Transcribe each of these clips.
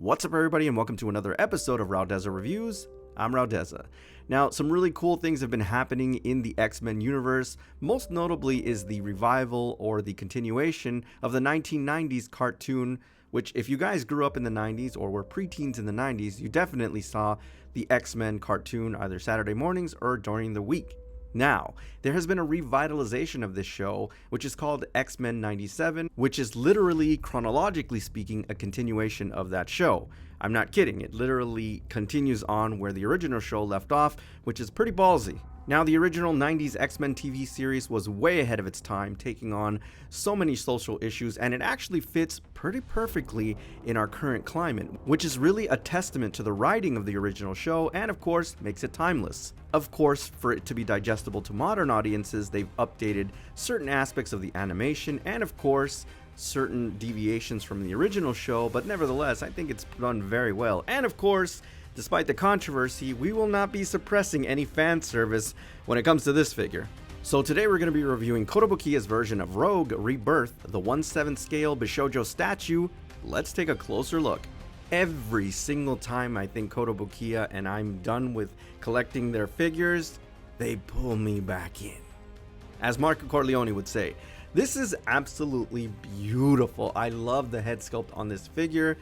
What's up, everybody, and welcome to another episode of Raudeza Reviews. I'm Raudeza. Now, some really cool things have been happening in the X-Men universe. Most notably is the revival or the continuation of the 1990s cartoon, which if you guys grew up in the 90s or were preteens in the 90s, you definitely saw the X-Men cartoon either Saturday mornings or during the week. Now, there has been a revitalization of this show, which is called X-Men 97, which is literally, chronologically speaking, a continuation of that show. I'm not kidding, it literally continues on where the original show left off, which is pretty ballsy. Now, the original 90s X-Men TV series was way ahead of its time, taking on so many social issues, and it actually fits pretty perfectly in our current climate, which is really a testament to the writing of the original show and, of course, makes it timeless. Of course, for it to be digestible to modern audiences, they've updated certain aspects of the animation and, of course, certain deviations from the original show, but nevertheless, I think it's done very well. And, of course, despite the controversy, we will not be suppressing any fan service when it comes to this figure. So today we're going to be reviewing Kotobukiya's version of Rogue Rebirth, the 1/7 scale Bishoujo statue. Let's take a closer look. Every single time I think Kotobukiya and I'm done with collecting their figures, they pull me back in. As Marco Corleone would say, this is absolutely beautiful. I love the head sculpt on this figure.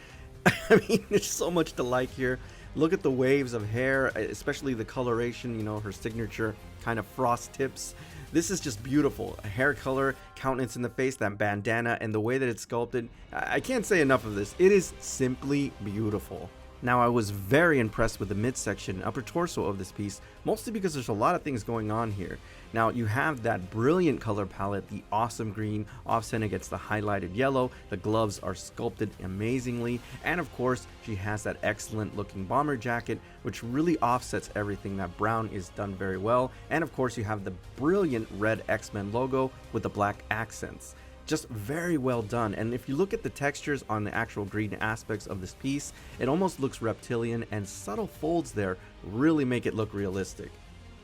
I mean, there's so much to like here. Look at the waves of hair, especially the coloration, you know, her signature kind of frost tips. This is just beautiful. A hair color, countenance in the face, that bandana, and the way that it's sculpted. I can't say enough of this. It is simply beautiful. Now, I was very impressed with the midsection and upper torso of this piece, mostly because there's a lot of things going on here. Now, you have that brilliant color palette, the awesome green offset against the highlighted yellow. The gloves are sculpted amazingly, and of course, she has that excellent looking bomber jacket, which really offsets everything. That brown is done very well, and of course, you have the brilliant red X-Men logo with the black accents. Just very well done. And if you look at the textures on the actual green aspects of this piece, it almost looks reptilian, and subtle folds there really make it look realistic.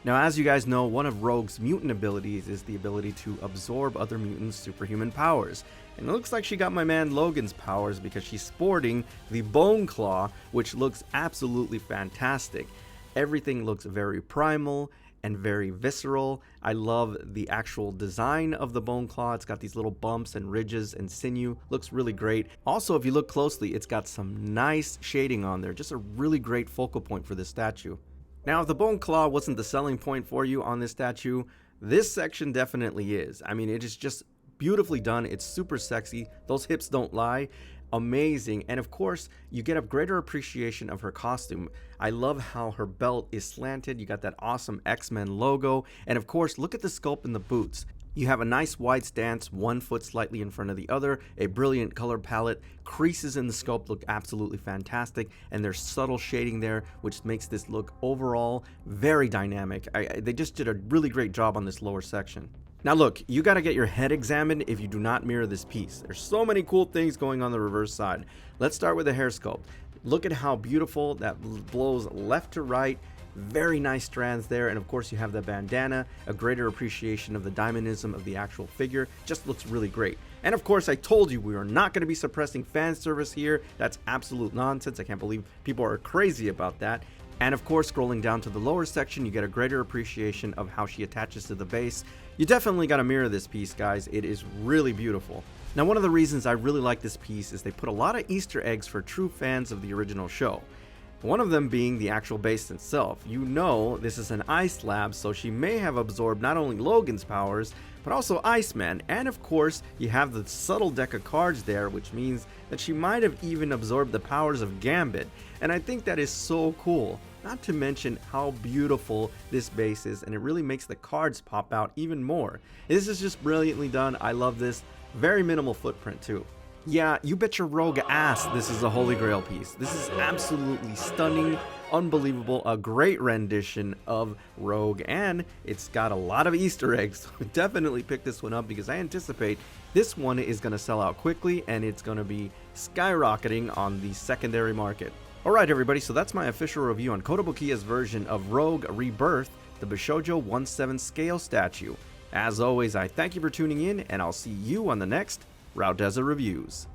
Now, as you guys know, one of Rogue's mutant abilities is the ability to absorb other mutants' superhuman powers. And it looks like she got my man Logan's powers because she's sporting the Bone Claw, which looks absolutely fantastic. Everything looks very primal and very visceral. I love the actual design of the bone claw. It's got these little bumps and ridges and sinew. Looks really great. Also, if you look closely, it's got some nice shading on there. Just a really great focal point for this statue. Now, if the bone claw wasn't the selling point for you on this statue, this section definitely is. I mean, it is just beautifully done. It's super sexy. Those hips don't lie. Amazing. And of course, you get a greater appreciation of her costume. I love how her belt is slanted. You got that awesome X-Men logo, and of course, look at the sculpt in the boots. You have a nice wide stance, one foot slightly in front of the other, a brilliant color palette. Creases in the sculpt look absolutely fantastic, and there's subtle shading there, which makes this look overall very dynamic. They just did a really great job on this lower section. Now look, you gotta get your head examined if you do not mirror this piece. There's so many cool things going on the reverse side. Let's start with the hair sculpt. Look at how beautiful that blows left to right. Very nice strands there, and of course you have the bandana, a greater appreciation of the diamondism of the actual figure. Just looks really great. And of course, I told you we are not going to be suppressing fan service here. That's absolute nonsense. I can't believe people are crazy about that. And of course, scrolling down to the lower section, you get a greater appreciation of how she attaches to the base. You definitely got to mirror this piece, guys. It is really beautiful. Now, one of the reasons I really like this piece is they put a lot of Easter eggs for true fans of the original show. One of them being the actual base itself. You know this is an ice lab, so she may have absorbed not only Logan's powers, but also Iceman. And of course, you have the subtle deck of cards there, which means that she might have even absorbed the powers of Gambit. And I think that is so cool. Not to mention how beautiful this base is, and it really makes the cards pop out even more. This is just brilliantly done. I love this. Very minimal footprint too. Yeah, you bet your Rogue ass this is a Holy Grail piece. This is absolutely stunning, unbelievable, a great rendition of Rogue, and it's got a lot of Easter eggs. Definitely pick this one up because I anticipate this one is going to sell out quickly, and it's going to be skyrocketing on the secondary market. Alright everybody, so that's my official review on Kotobukiya's version of Rogue Rebirth, the Bishoujo 1/7 scale statue. As always, I thank you for tuning in, and I'll see you on the next Raudeza Reviews.